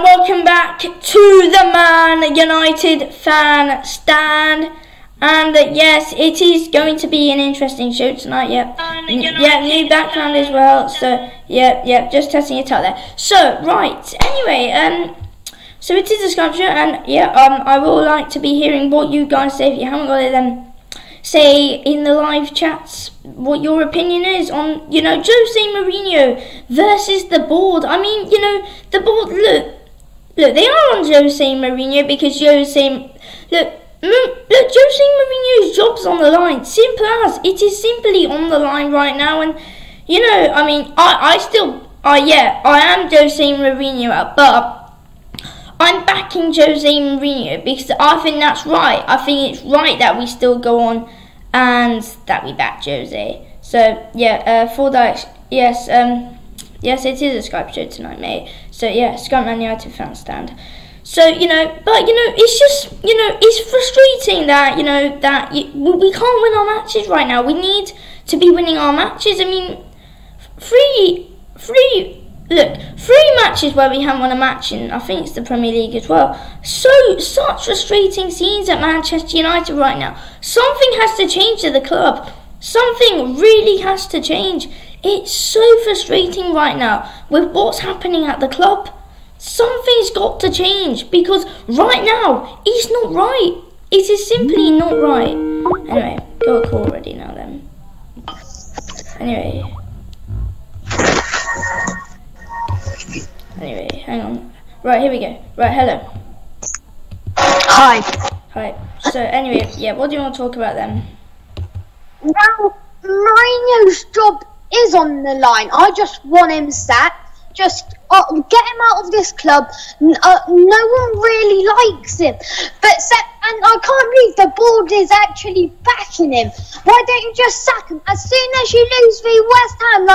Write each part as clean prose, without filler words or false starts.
welcome back to the Man United fan stand. And yes, it is going to be an interesting show tonight. New background as well. So just testing it out there. So right, anyway, so it is a Skype show, and I will like to be hearing what you guys say. If you haven't got it, then say in the live chats what your opinion is on, Jose Mourinho versus the board. I mean, the board, look, they are on Jose Mourinho because Jose Mourinho's job's on the line. Simple as. It is simply on the line right now, and, I am Jose Mourinho, but I'm backing Jose Mourinho because I think that's right. I think it's right that we still go on and that we back Jose. So for that, yes, it is a Skype show tonight, mate. So Skype Man United fan stand. So it's just it's frustrating that we can't win our matches right now. We need to be winning our matches. I mean, three matches where we haven't won a match in, I think it's the Premier League as well. Such frustrating scenes at Manchester United right now. Something has to change at the club. Something really has to change. It's so frustrating right now with what's happening at the club. Something's got to change because right now it's not right. It is simply not right. Anyway, got a call ready now then. Anyway, hang on. Right, here we go. Right, hello. Hi. Hi. So anyway, what do you want to talk about then? Well, Mourinho's job is on the line. I just want him sacked. Just get him out of this club. No one really likes him. And I can't believe the board is actually backing him. Why don't you just sack him? As soon as you lose the West Ham,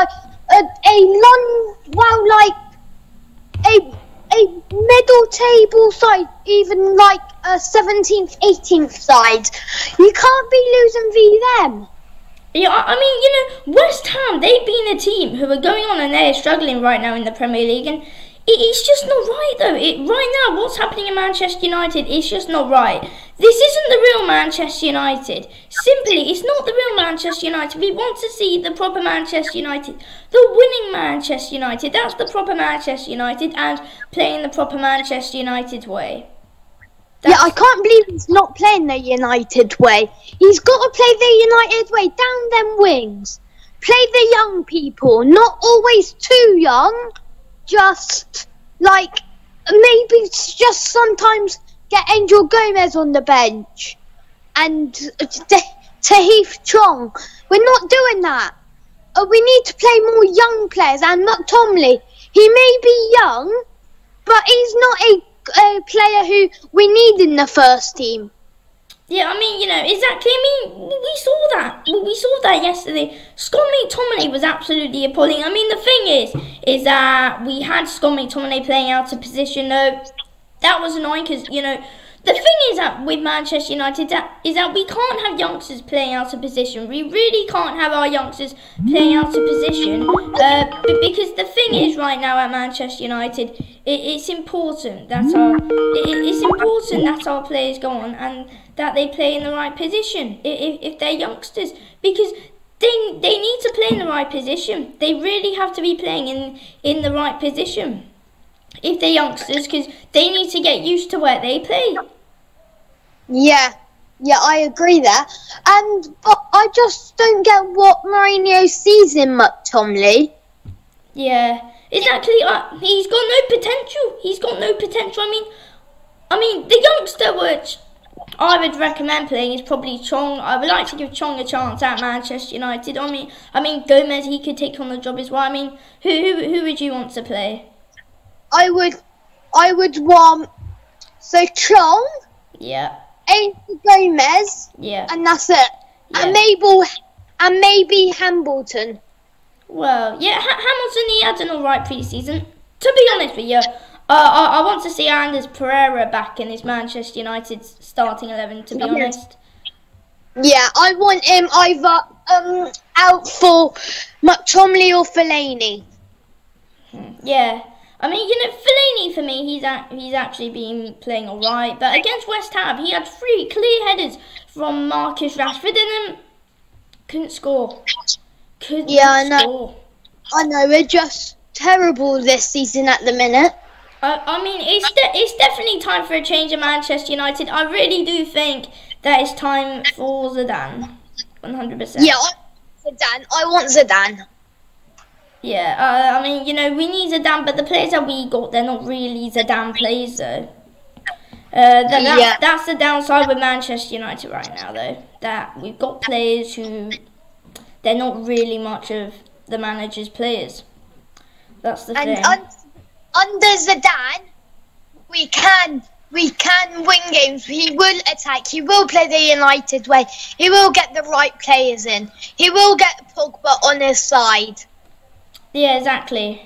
a middle table side, even like a 17th, 18th side, you can't be losing them. Yeah, I mean, West Ham, they've been a team who are going on and they're struggling right now in the Premier League, and it's just not right though. Right now, what's happening in Manchester United is just not right. This isn't the real Manchester United. Simply, it's not the real Manchester United. We want to see the proper Manchester United, the winning Manchester United. That's the proper Manchester United, and playing the proper Manchester United way. I can't believe he's not playing the United way. He's got to play the United way, down them wings. Play the young people, not always too young. Just, maybe just sometimes get Angel Gomez on the bench. And Tahith Chong. We're not doing that. We need to play more young players. And McTominay, he may be young, but he's not a player who we need in the first team. Yeah, I mean, exactly. I mean, we saw that. We saw that yesterday. Scott McTominay was absolutely appalling. I mean, the thing is that we had Scott McTominay playing out of position, though. That was annoying because, the thing is that with Manchester United is that we can't have youngsters playing out of position. We really can't have our youngsters playing out of position because the thing is right now at Manchester United, it's important that our players go on and that they play in the right position if they're youngsters, because they need to play in the right position. They really have to be playing in the right position if they're youngsters, because they need to get used to where they play. Yeah, I agree there. But I just don't get what Mourinho sees in McTominay. Yeah, exactly. He's got no potential. I mean, the youngster which I would recommend playing is probably Chong. I would like to give Chong a chance at Manchester United. I mean Gomez, he could take on the job as well. I mean, who would you want to play? I would want Chong. Yeah. Angel Gomez. Yeah. And that's it. Yeah. And maybe Hambleton. Well, Hamilton, he had an alright pre-season. To be honest with you, I want to see Anders Pereira back in his Manchester United starting 11, to be honest. Yeah, I want him either out for McTominay or Fellaini. Yeah. I mean, you know, Fellaini for me, he's actually been playing all right. But against West Ham, he had 3 clear headers from Marcus Rashford and couldn't score. I know. I know, we're just terrible this season at the minute. I mean, it's definitely time for a change at Manchester United. I really do think that it's time for Zidane, 100%. Yeah, I want Zidane. Yeah, I mean, you know, we need Zidane, but the players that we got, they're not really Zidane players, though. That's the downside with Manchester United right now, though. That we've got players who, they're not really much of the manager's players. That's the thing. And under Zidane, we can win games. He will attack. He will play the United way. He will get the right players in. He will get Pogba on his side. Yeah, exactly.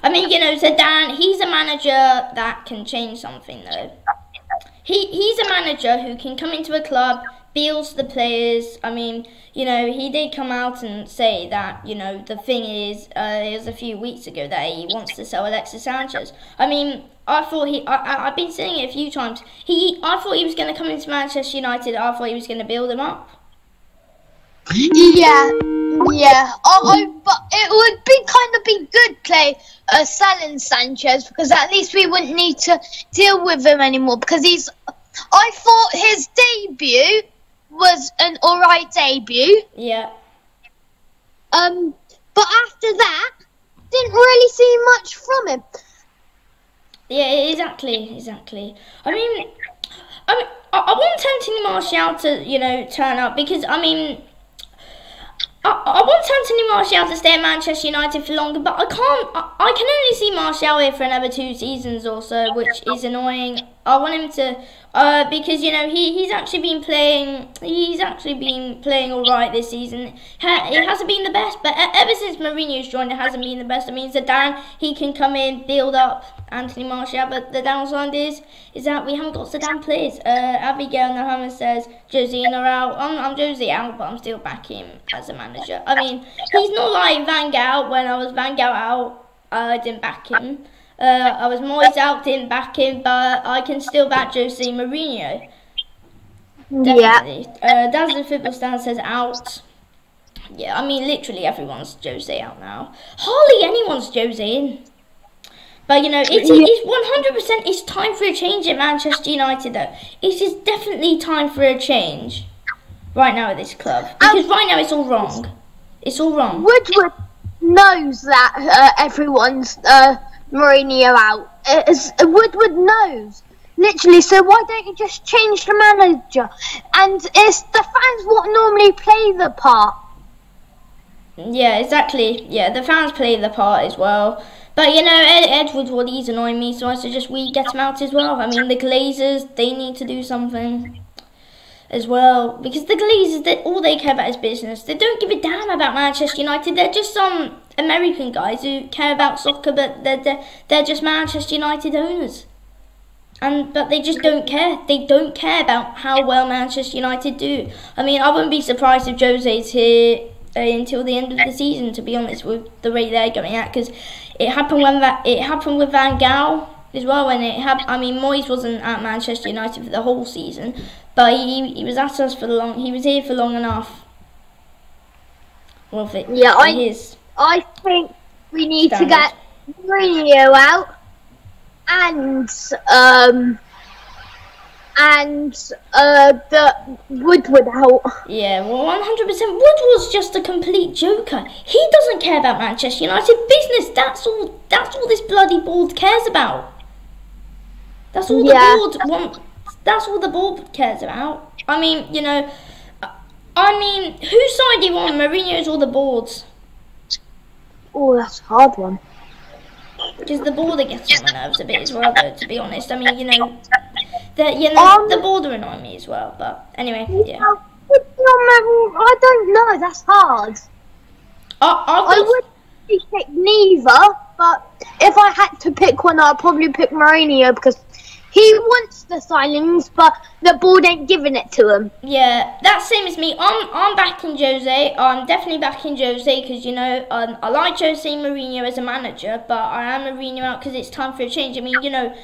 I mean, you know, Zidane, he's a manager that can change something, though. He's a manager who can come into a club, builds the players. I mean, you know, he did come out and say that, you know, the thing is, it was a few weeks ago that he wants to sell Alexis Sanchez. I mean, I thought I've been saying it a few times. I thought he was going to come into Manchester United. I thought he was going to build them up. Yeah. But it would be good selling Sanchez, because at least we wouldn't need to deal with him anymore. Because I thought his debut was an alright debut. Yeah. But after that, didn't really see much from him. Yeah, exactly. I mean, I want Anthony Martial to, you know, turn up, because I mean, I want Anthony Martial to stay at Manchester United for longer, but I can only see Martial here for another 2 seasons or so, which is annoying. I want him to, because, you know, he's actually been playing all right this season. It hasn't been the best, but ever since Mourinho's joined, it hasn't been the best. I mean, Zidane, he can come in, build up Anthony Martial, but the downside is that we haven't got Zidane players. Abigail Nahaman says, Josine are out. I'm Josie out, but I'm still back him as a manager. I mean, he's not like Van Gaal. When I was Van Gaal out, I didn't back him. I was Moyes out, didn't back him, but I can still back Jose Mourinho. Definitely. Yeah. Dazzler Football Stand says out. Yeah, I mean, literally everyone's Jose out now. Hardly anyone's Jose in. But, you know, it's 100% it's time for a change at Manchester United, though. It is definitely time for a change right now at this club. Because right now it's all wrong. It's all wrong. Woodward knows that everyone's Mourinho out. Woodward knows. Literally, so why don't you just change the manager? And it's the fans what normally play the part. Yeah, exactly. Yeah, the fans play the part as well. But, you know, Ed Woodward, he's annoying me, so I suggest we get him out as well. I mean, the Glazers, they need to do something as well. Because the Glazers, all they care about is business. They don't give a damn about Manchester United. They're just some American guys who care about soccer, but they're just Manchester United owners. But they just don't care. They don't care about how well Manchester United do. I mean, I wouldn't be surprised if Jose's here until the end of the season, to be honest, with the rate they're going at, because it happened with Van Gaal as well. When I mean, Moyes wasn't at Manchester United for the whole season, but he was at us for he was here for long enough. Well, I think we need to get Mourinho out and the Woodward out. Yeah, well, 100%. Woodward's just a complete joker. He doesn't care about Manchester United business. That's all this bloody board cares about. That's all the board wants. That's all the board cares about. I mean, you know, whose side do you want, Mourinho's or the board's? Oh, that's a hard one. Because the border gets on my nerves a bit as well, though, to be honest. I mean, the border annoy me as well. But anyway, yeah. I don't know. That's hard. I would pick neither, but if I had to pick one, I'd probably pick Mourinho, because He wants the signings, but the board ain't giving it to him. Yeah, that's same as me. I'm backing Jose. I'm definitely backing Jose because, you know, I like Jose Mourinho as a manager, but I am Mourinho out because it's time for a change. I mean, you know,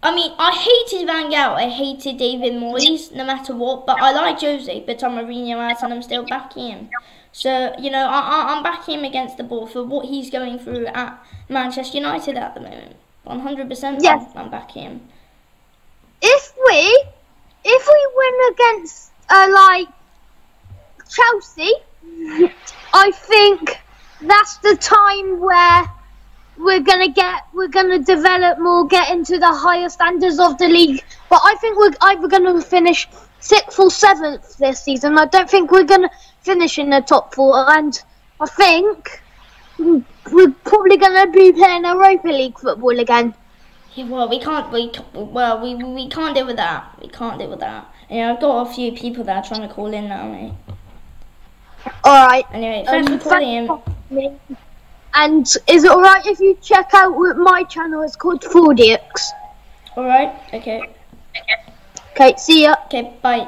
I hated Van Gaal. I hated David Moyes, no matter what. But I like Jose, but I'm Mourinho out and I'm still backing him. So, you know, I'm backing him against the board for what he's going through at Manchester United at the moment. 100%. Yes. I'm backing him. If we win against like Chelsea, I think that's the time where we're gonna develop more, get into the higher standards of the league. But I think we're either gonna finish 6th or 7th this season. I don't think we're gonna finish in the top 4, and I think we're probably gonna be playing Europa League football again. Yeah, well, we can't deal with that. We can't deal with that. You know, I've got a few people that are trying to call in now, mate. Alright. Anyway, thanks for calling in. And is it alright if you check out my channel? It's called 4DX. Alright, okay. Okay, see ya. Okay, bye.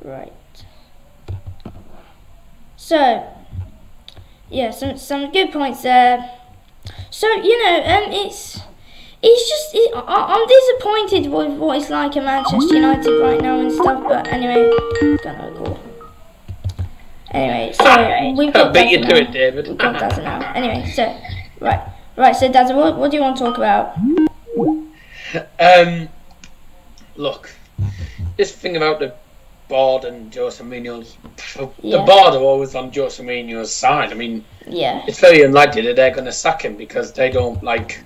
Right. So, yeah, some good points there. So, you know, it's just, I'm disappointed with what it's like at Manchester United right now and stuff, but anyway, gonna call. Anyway, so, we've got beat you to it, David. We've got Dazza now. Anyway, so, right, so Dazza, what do you want to talk about? Look, this thing about the board and Jose Mourinho's, the board are always on Jose Mourinho's side. I mean, it's very unlikely that they're going to sack him because they don't like,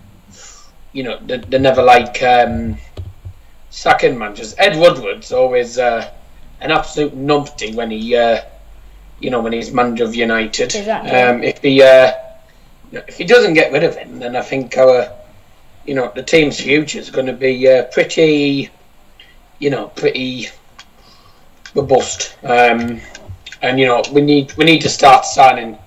you know, they never like sacking managers. Ed Woodward's always an absolute numpty when he, you know, when he's manager of United. Exactly. If he doesn't get rid of him, then I think our, you know, the team's future is going to be pretty robust. And you know, we need to start signing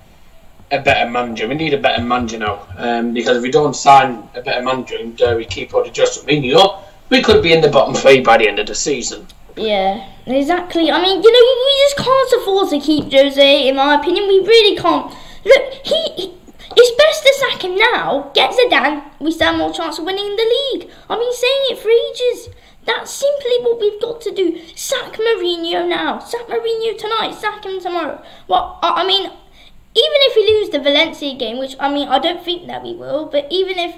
a better manager. We need a better manager now, because if we don't sign a better manager and we keep on adjusting Mourinho, we could be in the bottom 3 by the end of the season. Yeah, exactly. I mean, you know, we just can't afford to keep Jose. In my opinion, we really can't. Look, it's best to sack him now. Get Zidane. We stand more chance of winning the league. I've been saying it for ages. That's simply what we've got to do. Sack Mourinho now. Sack Mourinho tonight. Sack him tomorrow. Well, I mean, even if we lose the Valencia game, which, I mean, I don't think that we will, but even if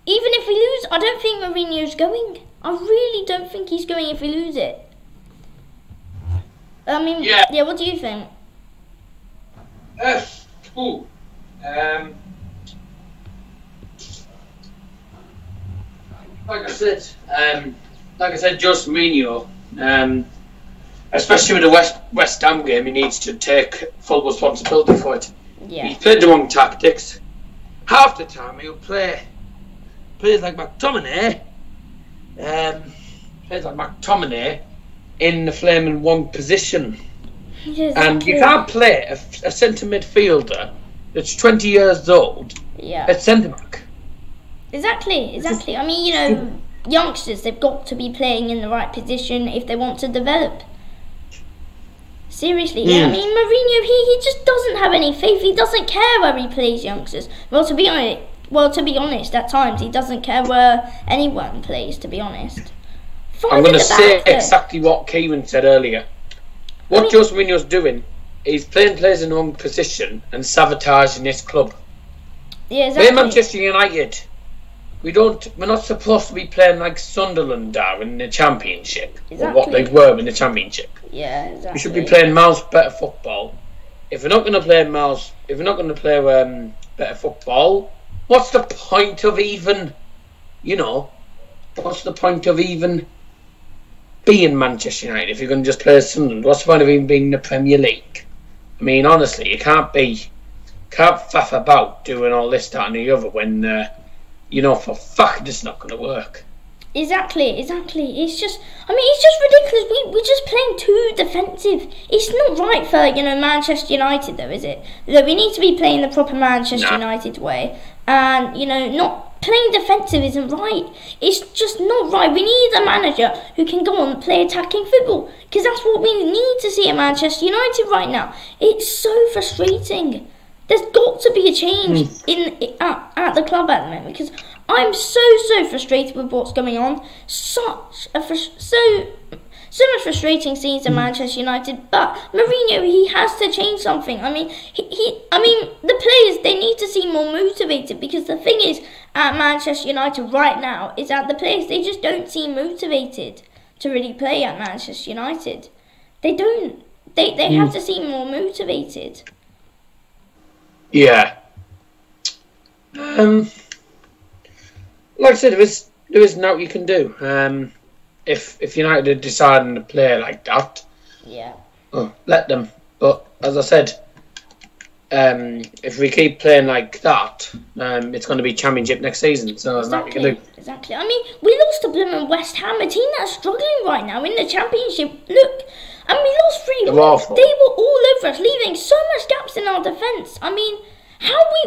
we lose, I don't think Mourinho's going. I really don't think he's going if we lose it. I mean, yeah, what do you think? Like I said, Jose Mourinho, especially with the West Ham game, he needs to take full responsibility for it. Yeah. He's played the wrong tactics. Half the time he'll play players like McTominay, in the flaming wrong position. Yes, and you can't play a centre midfielder that's 20 years old at centre back. Exactly. I mean, you know, youngsters, they've got to be playing in the right position if they want to develop. Seriously, I mean, Mourinho, he just doesn't have any faith. He doesn't care where he plays youngsters. Well, to be honest, at times he doesn't care where anyone plays, to be honest. I'm going to say exactly what Kieran said earlier. What Jose Mourinho's doing, he's playing players in the wrong position and sabotaging this club. Yeah, exactly. We're Manchester United. We're not supposed to be playing like Sunderland are in the Championship, or what they were in the Championship. Yeah, exactly. We should be playing miles better football. If we're not going to play better football, what's the point of even, being Manchester United if you're going to just play Sunderland? What's the point of even being in the Premier League? I mean, honestly, you can't faff about doing all this, that and the other when, for fuck, it's not going to work. Exactly. It's just ridiculous. We're just playing too defensive. It's not right for, Manchester United, though, is it? That we need to be playing the proper Manchester United way, and, not playing defensive isn't right. It's just not right. We need a manager who can go on and play attacking football, because that's what we need to see at Manchester United right now. It's so frustrating. There's got to be a change at the club at the moment, because I'm so frustrated with what's going on. So much frustrating scenes in Manchester United, but Mourinho, he has to change something. I mean, the players, they need to seem more motivated, because the thing is, at Manchester United right now, is that the players, they just don't seem motivated to really play at Manchester United. They don't. They have to seem more motivated. Yeah. Like I said, there is nothing you can do. If United are deciding to play like that, let them. But as I said, if we keep playing like that, it's going to be Championship next season. So there's nothing you can do. Exactly. I mean, we lost to Blooming West Ham, a team that's struggling right now in the Championship. Look, and we lost 3-1. They were all over us, leaving so much gaps in our defence. I mean,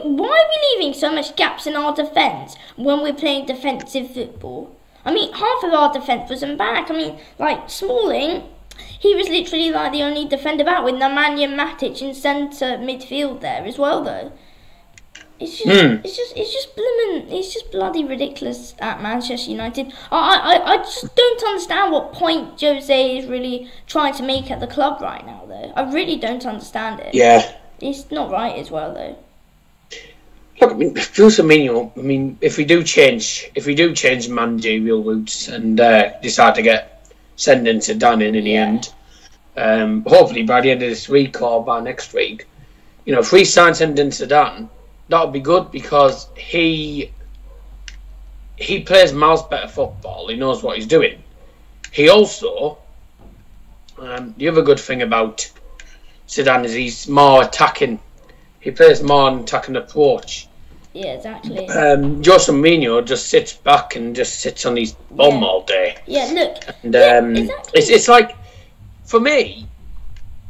why are we leaving so much gaps in our defence when we're playing defensive football? I mean, half of our defence wasn't back. I mean, like, Smalling, he was literally like the only defender back, with Nemanja Matic in centre midfield there as well, though. It's just bloody ridiculous at Manchester United. I just don't understand what point Jose is really trying to make at the club right now, though. I really don't understand it. Yeah. It's not right as well, though. Look, I mean, Jose Mourinho, I mean, if we do change managerial routes and decide to send in Zidane in the end, hopefully by the end of this week or by next week, you know, if we sign sending Zidane, that would be good, because he plays miles better football. He knows what he's doing. He also, the other good thing about Zidane is he's more attacking. He plays more an attacking approach. Yeah, exactly. Jose Mourinho just sits back and just sits on his bum all day. Yeah, look. And it's like, for me,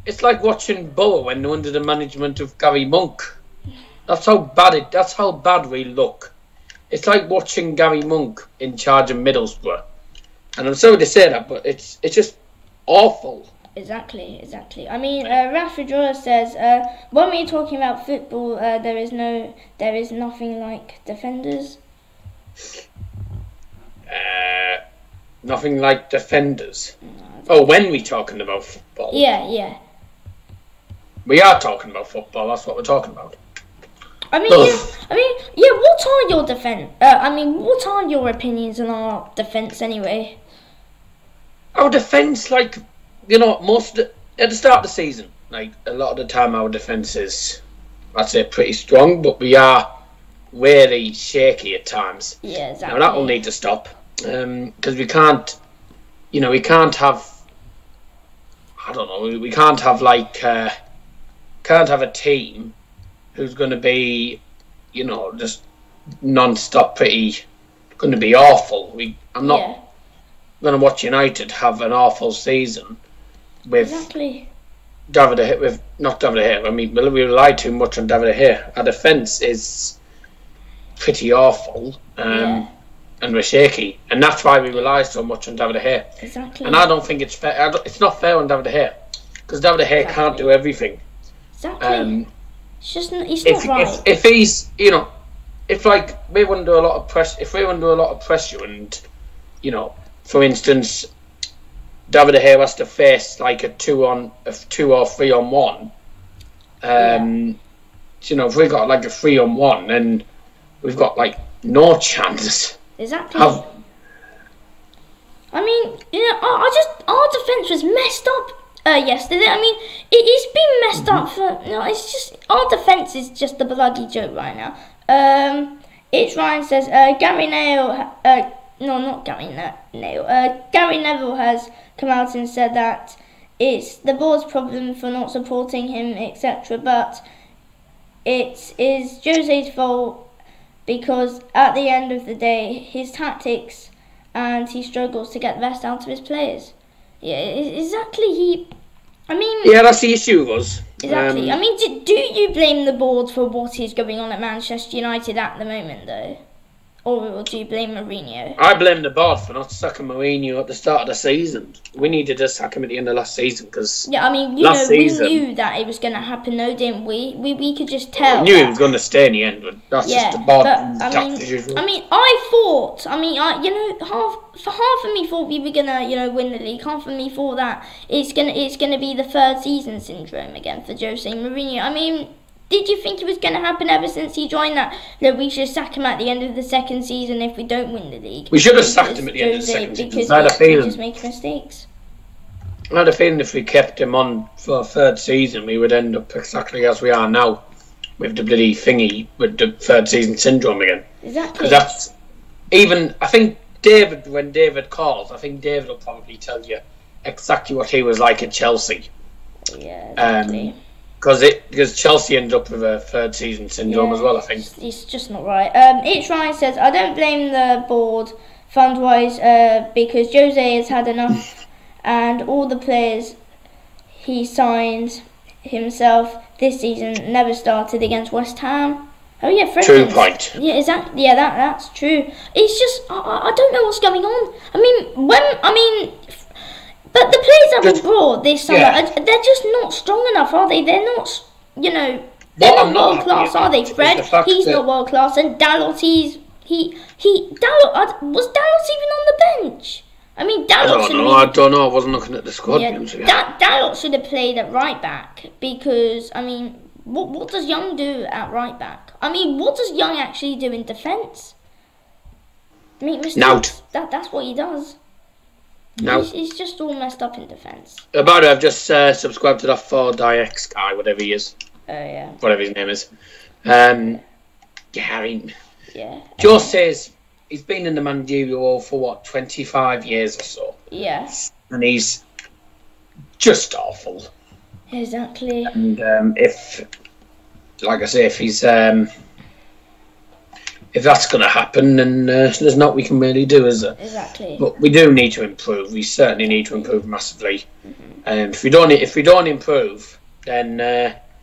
it's like watching Borough when they're under the management of Gary Monk. That's how bad we look. It's like watching Gary Monk in charge of Middlesbrough. And I'm sorry to say that, but it's just awful. Exactly. I mean, Rafidra says, when we're talking about football, there is nothing like defenders. Nothing like defenders. Oh, when we're talking about football. Yeah. We are talking about football. That's what we're talking about. What are your what are your opinions on our defence anyway? Our defence, like, you know, at the start of the season, like, a lot of the time our defence is, I'd say, pretty strong, but we are really shaky at times. Yeah, exactly. Now that will need to stop, because we can't have, I don't know, we can't have a team who's going to be, you know, just non-stop going to be awful. I'm not going to watch United have an awful season with David De Gea, not David De Gea. I mean, we rely too much on David De Gea. Our defence is pretty awful, and we're shaky, and that's why we rely so much on David De Gea. Exactly. And I don't think it's fair. It's not fair on David De Gea, because David De Gea can't do everything. Exactly. It's not right. If he's, you know, if like we want to do a lot of pressure, and, you know, for instance, David De Gea has to face like a 2 or 3-on-1. You know, if we got like a 3-on-1, then we've got like no chance. Exactly. I mean, you know, our defence was messed up yesterday. I mean, it's been messed up for. You know, it's just our defence is just a bloody joke right now. It's Ryan says Gary Neville. No, not Gary Neville. Gary Neville has come out and said that it's the board's problem for not supporting him, etc. But it is Jose's fault, because at the end of the day, his tactics, and he struggles to get the best out of his players. Yeah, exactly. Yeah, that's the issue with us. Exactly. I mean, do you blame the board for what is going on at Manchester United at the moment, though? Or do you blame Mourinho? I blame the board for not sacking Mourinho at the start of the season. We needed to sack him at the end of last season because yeah, I mean, we knew that it was going to happen, though, didn't we? We could just tell. We knew he was going to stay in the end, but that's just the board. I thought, half of me thought we were gonna, win the league. Half of me thought that it's gonna be the third season syndrome again for Jose Mourinho. I mean, did you think it was going to happen ever since he joined that we should sack him at the end of the second season if we don't win the league? We should have sacked him at the end of the second season. Because we just make mistakes. I had a feeling if we kept him on for a third season, we would end up exactly as we are now, with the bloody thingy, with the third season syndrome again. Exactly. Because I think David, when David calls, I think David will probably tell you exactly what he was like at Chelsea. Yeah, exactly. Because Chelsea ended up with a third season syndrome as well, I think. It's just not right. It's Ryan says, I don't blame the board fund-wise because Jose has had enough and all the players he signed himself this season never started against West Ham. Oh yeah, true point. Yeah, exactly. Yeah, that's true. It's just I don't know what's going on. But the players that were brought this summer, they're just not strong enough, are they? They're not, they're not world class, are they? Fred, he's not world class, and Dalot, was Dalot even on the bench? I mean, Dalot should have. I don't know. I wasn't looking at the squad. Yeah, Dalot should have played at right back because what does Young do at right back? What does Young actually do in defence? Mistakes. That's what he does. No. He's just all messed up in defence. About it, I've just subscribed to that 4DX guy, whatever he is. Oh, yeah. Whatever his name is. Yeah. Joe says he's been in the managerial role for, 25 years or so? Yeah. And he's just awful. Exactly. And if he's... if that's going to happen, then there's not we can really do, is there? Exactly. But we do need to improve. We certainly need to improve massively. Mm-hmm. If we don't improve, then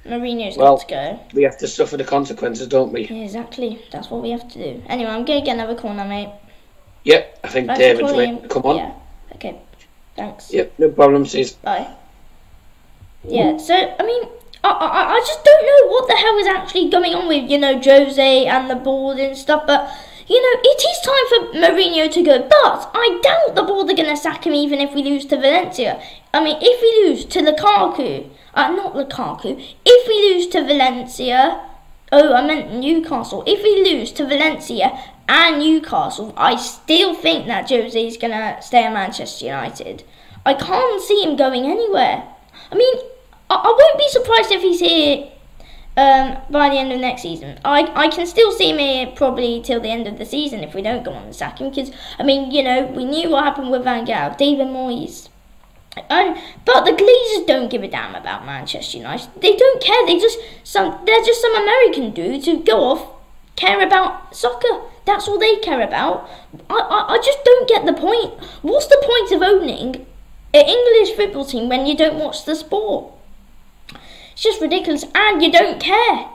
Mourinho's got to go. We have to suffer the consequences, don't we? Yeah, exactly. That's what we have to do. Anyway, I'm going to get another call now, mate. Yep, I think David's ready to come on. Yeah. Okay. Thanks. Yep, no problem. See you. Bye. Yeah. So I just don't know what the hell is actually going on with, Jose and the board and stuff, but, it is time for Mourinho to go, but I doubt the board are going to sack him even if we lose to Valencia. If we lose to if we lose to Valencia, I meant Newcastle, if we lose to Valencia and Newcastle, I still think that Jose is going to stay at Manchester United. I can't see him going anywhere. I won't be surprised if he's here by the end of next season. I can still see him here probably till the end of the season if we don't go on and sack him. Because, we knew what happened with Van Gaal, David Moyes. But the Glazers don't give a damn about Manchester United. They don't care. They're just some American dudes who go off, care about soccer. That's all they care about. I just don't get the point. What's the point of owning an English football team when you don't watch the sport? It's just ridiculous, and you don't care.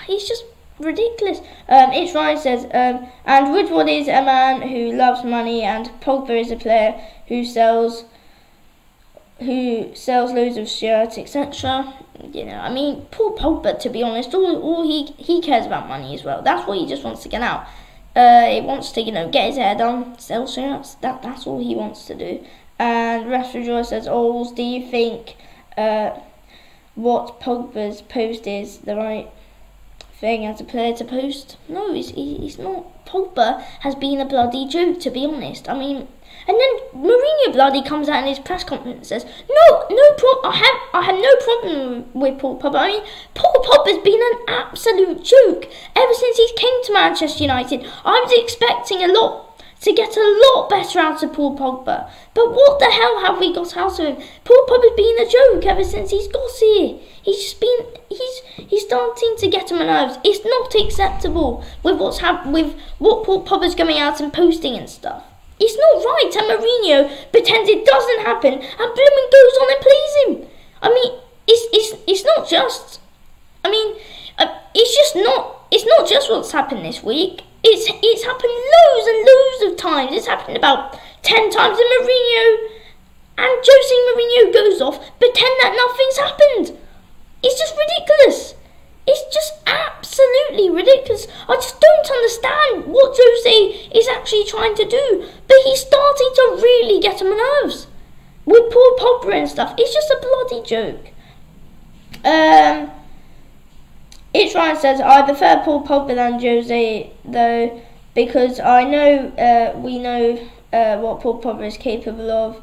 He's just ridiculous. It's Ryan says, and Woodward is a man who loves money, and Pogba is a player who sells loads of shirts, etc. Poor Pogba, to be honest, all he cares about money as well. That's what he just wants to get out. He wants to, get his hair done, sell shirts. That's all he wants to do. And Rashford Joy says, do you think what Pogba's post is the right thing as a player to post? No, he's not. Pogba has been a bloody joke, to be honest. And then Mourinho bloody comes out in his press conference and says, I have no problem with Paul Pogba. Paul Pogba's been an absolute joke ever since he came to Manchester United. I was expecting to get a lot better out of Paul Pogba. But what the hell have we got out of him? Paul Pogba's been a joke ever since he's got here. He's starting to get on my nerves. It's not acceptable with what Paul Pogba's going out and posting and stuff. It's not right, and Mourinho pretends it doesn't happen and blooming goes on and plays him. It's not just. It's not not just what's happened this week. It's happened loads and loads of times. It's happened about 10 times, and Jose Mourinho goes off, pretend that nothing's happened. It's just ridiculous. It's just absolutely ridiculous. I just don't understand what Jose is actually trying to do. But he's starting to really get on my nerves with Paul Pogba and stuff. It's just a bloody joke. It's Ryan says, I prefer Paul Pogba than Jose, though, because I know we know what Paul Pogba is capable of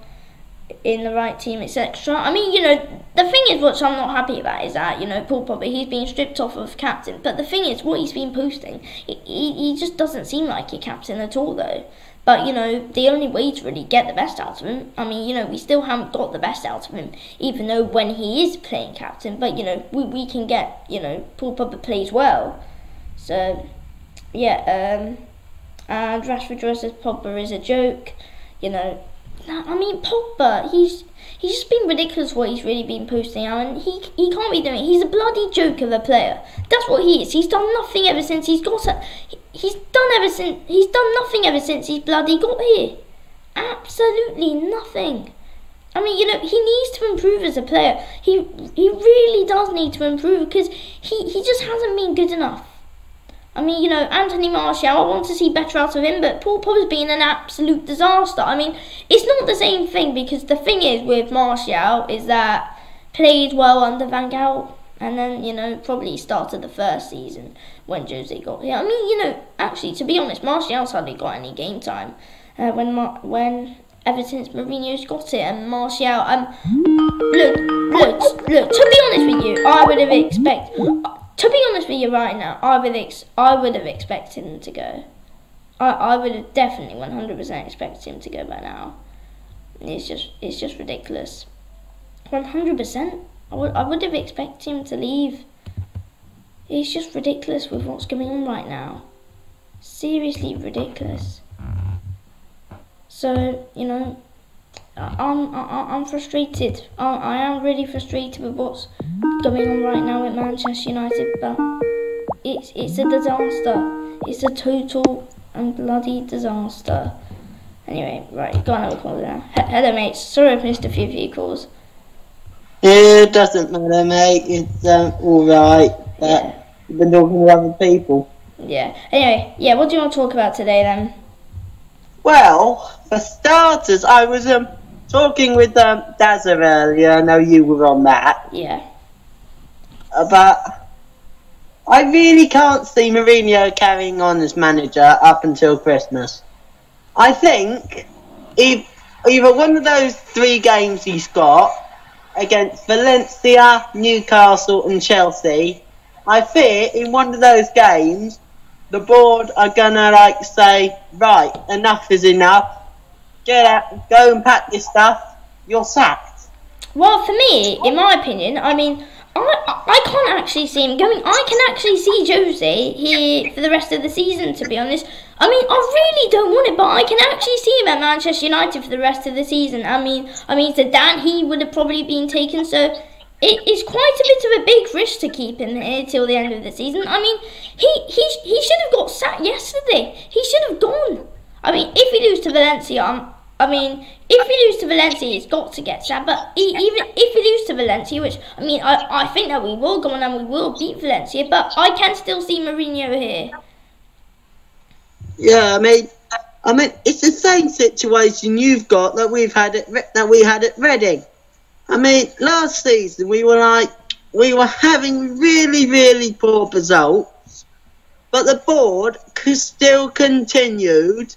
in the right team, etc. I mean, you know, the thing is, what I'm not happy about is that, you know, Paul Pogba, he's been stripped off of captain. But the thing is, what he's been posting, he just doesn't seem like a captain at all, though. But, you know, the only way to really get the best out of him, I mean, you know, we still haven't got the best out of him, even though when he is playing captain. But, you know, we can get, you know, Paul Pogba plays well. So, yeah, and Rashford says Pogba is a joke, you know. I mean, Pogba, he's just been ridiculous what he's really been posting out, and he can't be doing it. He's a bloody joke of a player. That's what he is. He's done nothing ever since he's got he's done nothing ever since he's bloody got here. Absolutely nothing. I mean, you know, he needs to improve as a player. He really does need to improve, because he just hasn't been good enough. I mean, you know, Anthony Martial, I want to see better out of him, but Paul Pogba's been an absolute disaster. I mean, it's not the same thing, because the thing is with Martial is that played well under Van Gaal, and then, you know, probably started the first season when Jose got here. I mean, you know, actually, to be honest, Martial's hardly got any game time when ever since Mourinho's got it, and Martial, look, to be honest with you, I would have expected... To be honest with you right now, I would have expected him to go. I would have definitely 100% expected him to go by now. It's just ridiculous. 100%. I would have expected him to leave. It's just ridiculous with what's going on right now. Seriously ridiculous. So, you know, I'm frustrated. I am really frustrated with what's going on right now at Manchester United, but it's a disaster. It's a total and bloody disaster. Anyway, right, got another call now. Hello, mates. Sorry I've missed a few of your calls. It doesn't matter, mate. It's alright. Yeah. You've been talking to other people. Yeah. Anyway, yeah, what do you want to talk about today then? Well, for starters, I was talking with Dazza earlier. I know you were on that. Yeah. But I really can't see Mourinho carrying on as manager up until Christmas. I think if either one of those 3 games he's got against Valencia, Newcastle and Chelsea, I fear in one of those games the board are gonna say, right, enough is enough. Get out, go and pack your stuff. You're sacked. Well, for me, in my opinion, I mean, I can't actually see him going. I can actually see Jose here for the rest of the season, to be honest. I mean, I really don't want it, but I can actually see him at Manchester United for the rest of the season. I mean, Zidane, he would have probably been taken, so it's quite a bit of a big risk to keep him here till the end of the season. I mean, he should have got sacked yesterday. He should have gone. I mean, if we lose to Valencia, he's got to get sacked. But even if we lose to Valencia, which, I mean, I think that we will go on and we will beat Valencia, but I can still see Mourinho here. Yeah, I mean, it's the same situation you've got that we had at Reading. I mean, last season we were having really, really poor results, but the board still continued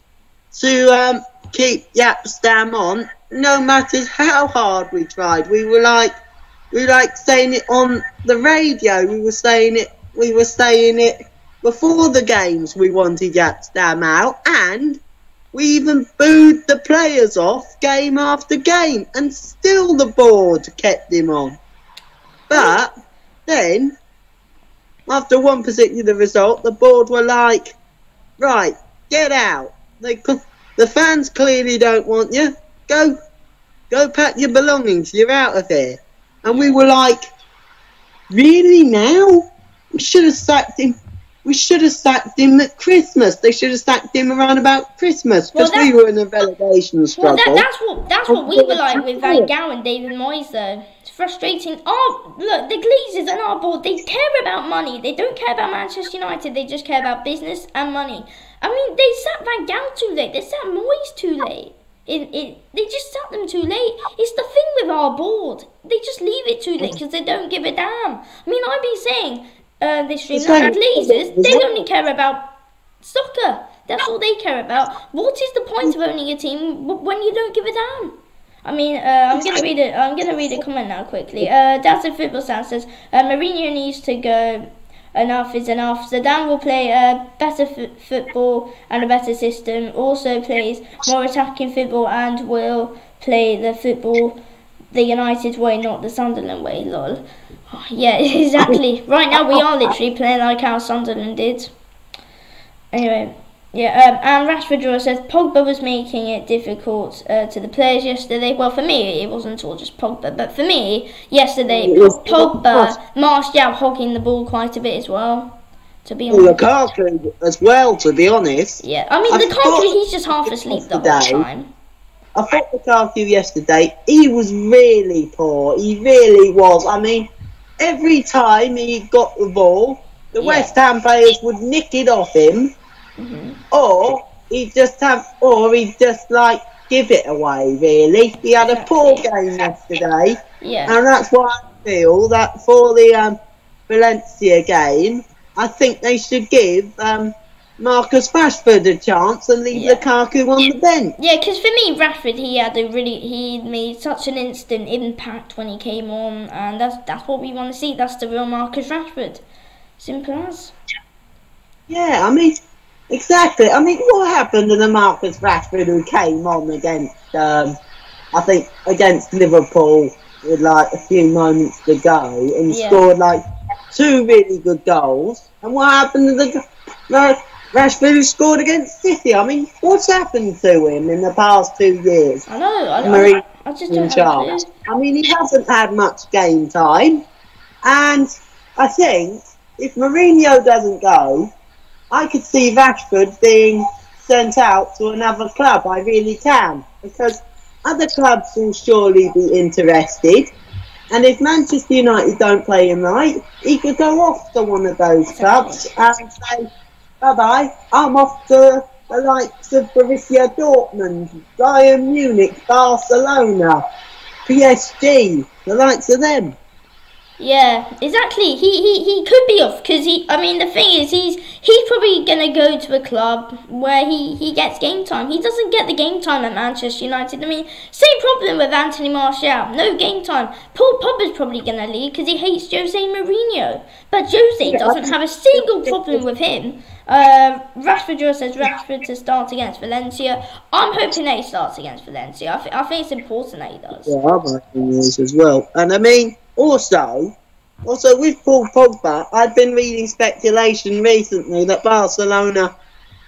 to keep Yapstam on, no matter how hard we tried. We were saying it on the radio. We were saying it before the games. We wanted Yapstam out, and we even booed the players off game after game, and still the board kept him on. But then, after one particular result, the board were like, right, get out. The fans clearly don't want you. Go pack your belongings. You're out of here. And we were like, really now? We should have sacked him we should have sacked him at Christmas. They should have sacked him around about Christmas because we were in a relegation struggle. Well, that's what we were like with Van Gaal and David Moyes, though. It's frustrating. Oh, look, the Glazers and our board, they care about money. They don't care about Manchester United. They just care about business and money. I mean, they sacked Van Gaal too late. They sacked Moyes too late. They just sacked them too late. It's the thing with our board. They just leave it too late because they don't give a damn. I mean, I've been saying this stream that the Glazers, they only care about soccer. That's all they care about. What is the point of owning a team when you don't give a damn? I mean, I'm gonna read it. I'm gonna read a comment now quickly. That's a football sound says Mourinho needs to go. Enough is enough. Zidane will play a better football and a better system. Also plays more attacking football and will play the football the United way, not the Sunderland way. Lol. Oh, yeah, exactly. Right now we are literally playing like how Sunderland did. Anyway. Yeah, and Rashford says Pogba was making it difficult to the players yesterday. Well, for me, it wasn't all just Pogba, but for me, yesterday, Pogba, Martial hogging the ball quite a bit as well, to be honest. Lukaku as well, to be honest. Yeah, I mean, Lukaku, he's just half asleep the whole time. I thought Lukaku yesterday, he was really poor. He really was. I mean, every time he got the ball, the West Ham players would nick it off him. Or he'd just like give it away. Really, he had a poor game yesterday, and that's why I feel that for the Valencia game, I think they should give Marcus Rashford a chance and leave Lukaku on the bench. Yeah, because for me, Rashford, he made such an instant impact when he came on, and that's what we want to see. That's the real Marcus Rashford. Simple as. Yeah, I mean. Exactly. I mean, what happened to the Marcus Rashford who came on against, I think, against Liverpool with like a few moments to go and scored like 2 really good goals? And what happened to the Rashford who scored against City? I mean, what's happened to him in the past 2 years? I know. I just don't know. I mean, he hasn't had much game time, and I think if Mourinho doesn't go, I could see Rashford being sent out to another club. I really can. Because other clubs will surely be interested. And if Manchester United don't play him right, he could go off to one of those clubs and say, bye-bye, I'm off to the likes of Borussia Dortmund, Bayern Munich, Barcelona, PSG, the likes of them. Yeah, exactly. He could be off because I mean, the thing is, he's probably gonna go to a club where he gets game time. He doesn't get the game time at Manchester United. I mean, same problem with Anthony Martial. No game time. Paul Pogba's probably gonna leave because he hates Jose Mourinho. But Jose doesn't have a single problem with him. Rashford says Rashford to start against Valencia. I'm hoping that he starts against Valencia. I think it's important that he does. Yeah, I'm hoping he is as well. And I mean. Also with Paul Pogba, I've been reading speculation recently that Barcelona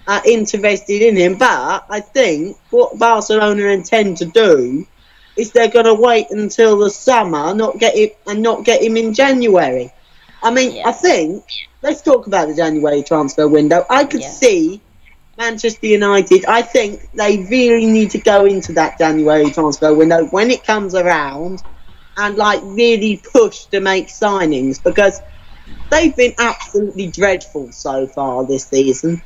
are interested in him, but I think what Barcelona intend to do is they're going to wait until the summer, not get him in January. I mean, I think, let's talk about the January transfer window. I could see Manchester United, I think they really need to go into that January transfer window when it comes around and like really push to make signings, because they've been absolutely dreadful so far this season.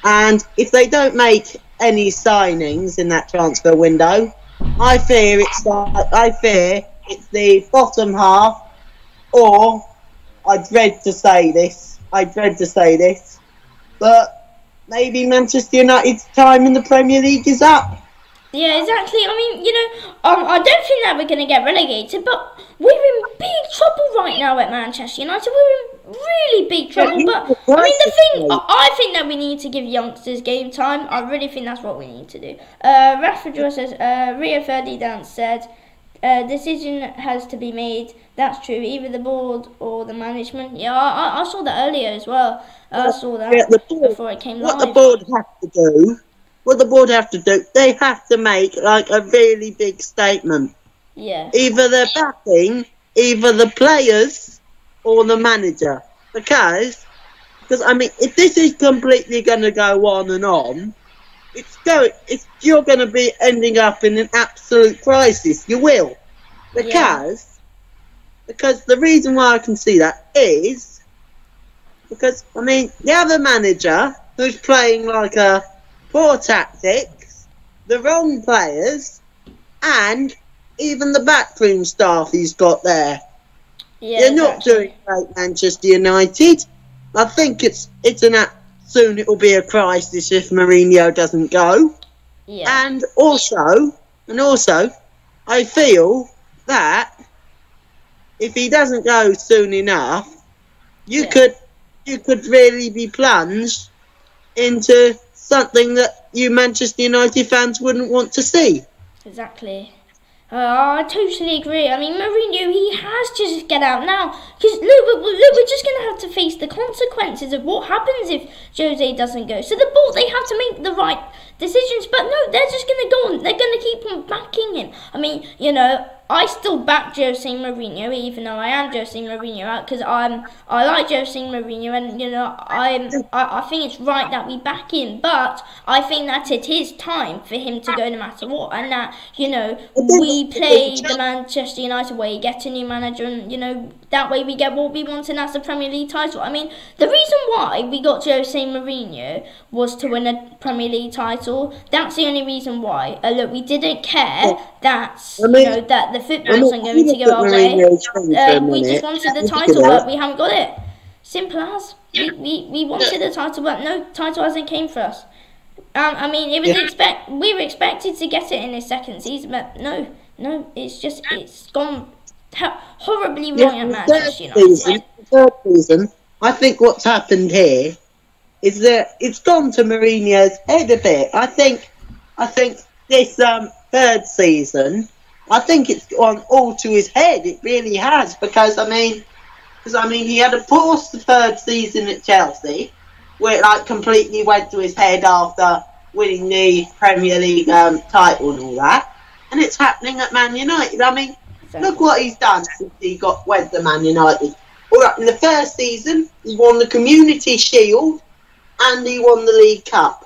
And if they don't make any signings in that transfer window, I fear it's the bottom half, or I dread to say this, but maybe Manchester United's time in the Premier League is up. Yeah, exactly. I mean, I don't think that we're going to get relegated, but we're in big trouble right now at Manchester United. We're in really big trouble. But, I mean, the thing, I think that we need to give youngsters game time. I really think that's what we need to do. Rashford says, Rio Ferdinand said, decision has to be made. That's true. Either the board or the management. Yeah, I saw that earlier as well. I saw that before it came live. What the board have to do, they have to make like a really big statement. Yeah. Either they're backing either the players or the manager. Because Because I mean, if this is completely going to go on and on, you're going to be ending up in an absolute crisis. You will, because the reason why I can see that is because I mean the other manager who's playing like a poor tactics, the wrong players, and even the backroom staff he's got there. Yeah, they're not doing great, Manchester United. I think soon it will be a crisis if Mourinho doesn't go. Yeah. And also, I feel that if he doesn't go soon enough, you could really be plunged into something that you Manchester United fans wouldn't want to see. Exactly. I totally agree. I mean, Mourinho, he has to just get out now. Because, look, we're just going to have to face the consequences of what happens if Jose doesn't go. So the board, they have to make the right decisions. But no, they're just going to go on. They're going to keep on backing him. I mean, you know, I still back Jose Mourinho, even though I am Jose Mourinho out, because I like Jose Mourinho, and you know I think it's right that we back him. But I think that it is time for him to go no matter what, and that you know we play the Manchester United way, get a new manager, and you know that way we get what we want, and that's the Premier League title. I mean, the reason why we got Jose Mourinho was to win a Premier League title. That's the only reason why. Look, we didn't care that that the football isn't going to go our way. We just wanted the title, but we haven't got it. Simple as. We wanted the title, but no title hasn't came for us. I mean, it was we were expected to get it in the second season, but no, it's gone horribly wrong at Manchester United. Third season, I think what's happened here is that it's gone to Mourinho's head a bit. I think this third season, I think it's gone all to his head. It really has, because I mean, he had a poor third season at Chelsea, where it like completely went to his head after winning the Premier League title and all that, and it's happening at Man United. I mean, look what he's done since he went to Man United. All right, in the first season, he won the Community Shield and he won the League Cup.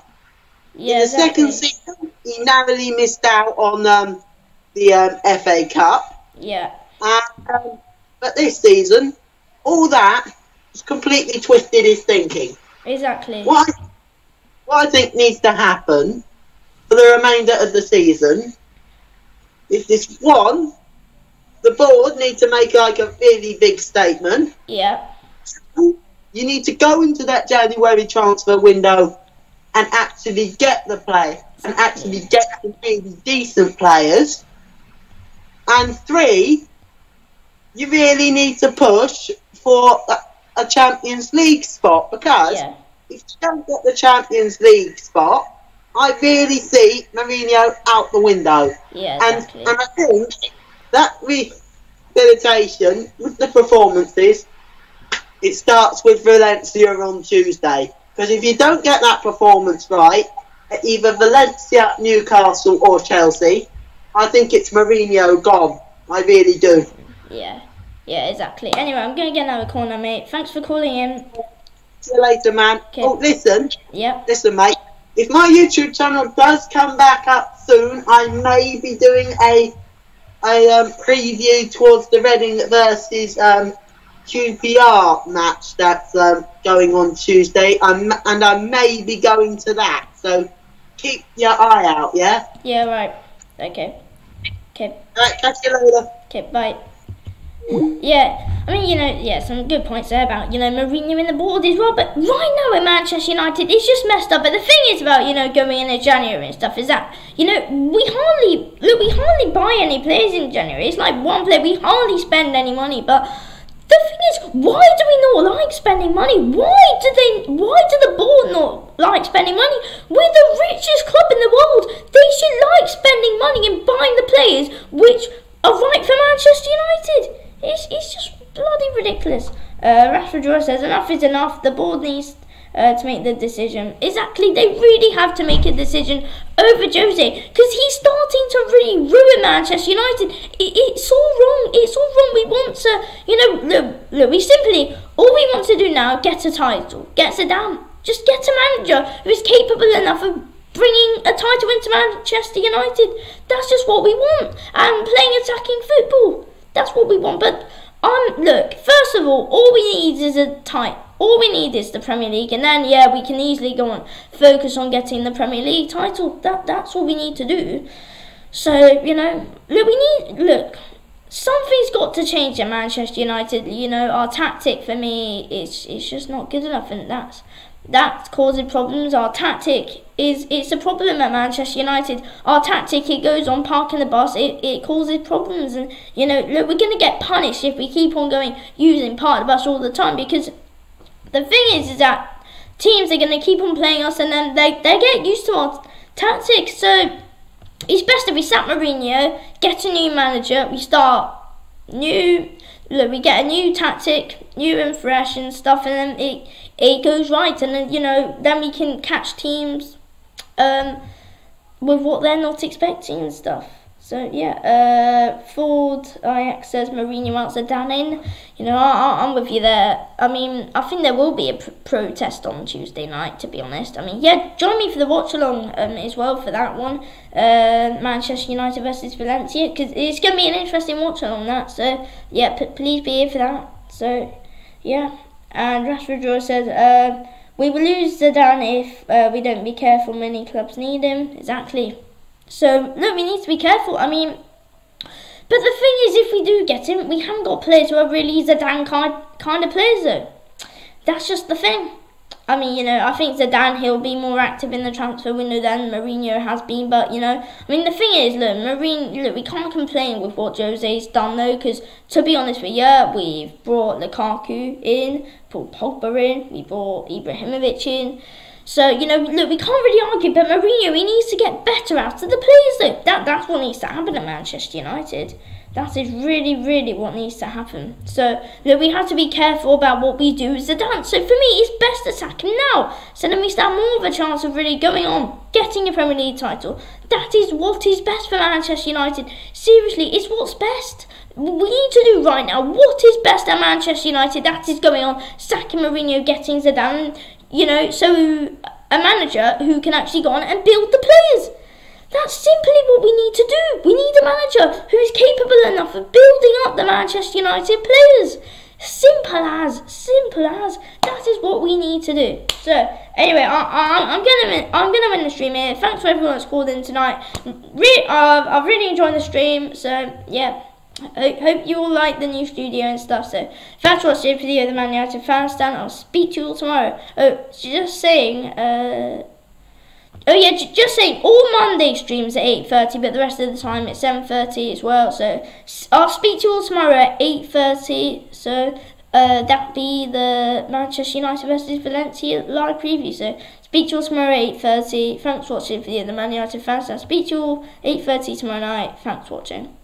Yeah, in the second season, he narrowly missed out on the FA Cup. Yeah. But this season, all that has completely twisted his thinking. Exactly. What I think needs to happen for the remainder of the season is this: one, the board need to make like a really big statement. Yeah. You need to go into that January transfer window and actually get the play and actually get some really decent players. And three, you really need to push for a Champions League spot, because if you don't get the Champions League spot, I really see Mourinho out the window. Yeah, exactly. And I think that rehabilitation with the performances, it starts with Valencia on Tuesday. Because if you don't get that performance right at either Valencia, Newcastle or Chelsea, I think it's Mourinho gone. I really do. Yeah, exactly. Anyway, I'm going to get another call now, mate. Thanks for calling in. See you later, man. Okay. Oh, listen. Yep. Listen, mate. If my YouTube channel does come back up soon, I may be doing a preview towards the Reading versus QPR match that's going on Tuesday, and I may be going to that. So keep your eye out, yeah? Yeah, right. Okay. Alright, catch you later. Okay, bye. Yeah, I mean, you know, some good points there about, you know, Mourinho in the board as well, but right now at Manchester United, it's just messed up. But the thing is about, you know, going into January and stuff is that, you know, we hardly buy any players in January. It's like one player, we hardly spend any money, but the thing is, why do we not like spending money? Why do the board not like spending money? We're the richest club in the world. They should like spending money and buying the players which are right for Manchester United. It's just bloody ridiculous. Rashford Joy says, enough is enough. The board needs to make the decision. Exactly, they really have to make a decision over Jose, because he's starting to really ruin Manchester United. It's all wrong. It's all wrong. We want to, look, we simply, all we want to do now, get a title, get Zidane. Just get a manager who is capable enough of bringing a title into Manchester United. That's just what we want. And playing attacking football. That's what we want. But look, first of all we need is all we need is the Premier League, and then we can easily go on focus on getting the Premier League title. That's all we need to do. So, look, something's got to change at Manchester United. Our tactic for me is just not good enough, and that's causing problems. Our tactic it's a problem at Manchester United. Our tactic, it goes on parking the bus, it causes problems, and look, we're gonna get punished if we keep on using park the bus all the time, because the thing is that teams are gonna keep on playing us, and then they get used to our tactics. So it's best if we sack Mourinho, get a new manager, we start new. Look, we get a new tactic, new and fresh and stuff, and then it goes right, and then then we can catch teams with what they're not expecting and stuff. So Ford IX says Mourinho out Zidane in. I'm with you there. I mean, I think there will be a protest on Tuesday night, to be honest. I mean, join me for the watch along as well for that one. Manchester United versus Valencia, because it's going to be an interesting watch along that. So please be here for that. So and Rashford Joy says we will lose Zidane if we don't be careful. Many clubs need him. Exactly. So look, we need to be careful. I mean, but the thing is, if we do get him, we haven't got players who are really Zidane kind of players though. That's just the thing. I mean, I think Zidane, he'll be more active in the transfer window than Mourinho has been. But, I mean, the thing is, look, we can't complain with what Jose's done, though, because, to be honest with you, we've brought Lukaku in, brought Pogba in, we brought Ibrahimovic in. So, look, we can't really argue, but Mourinho, he needs to get better out of the players, though. That's what needs to happen at Manchester United. That is really, really what needs to happen. So, look, we have to be careful about what we do with Zidane. So, for me, it's best to sack him now. So then we stand more of a chance of really going on, getting a Premier League title. That is what is best for Manchester United. Seriously, it's what's best. We need to do right now what is best at Manchester United. That is going on, sacking Mourinho, getting Zidane, so a manager who can actually go on and build the players. That's simply what we need to do. We need a manager who is capable enough of building up the Manchester United players. Simple as. That is what we need to do. So anyway, I'm gonna win the stream here. Thanks for everyone that's called in tonight. I've really enjoyed the stream. So I hope you all like the new studio and stuff. So thanks for watching the video of the Man United fan stand. I'll speak to you all tomorrow. Just saying. Just saying, all Monday streams at 8:30, but the rest of the time it's 7:30 as well. So I'll speak to you all tomorrow at 8:30. So that'll be the Manchester United versus Valencia live preview. So speak to you all tomorrow at 8:30. Thanks for watching the video of the Man United fans. I'll speak to you all 8:30 tomorrow night. Thanks for watching.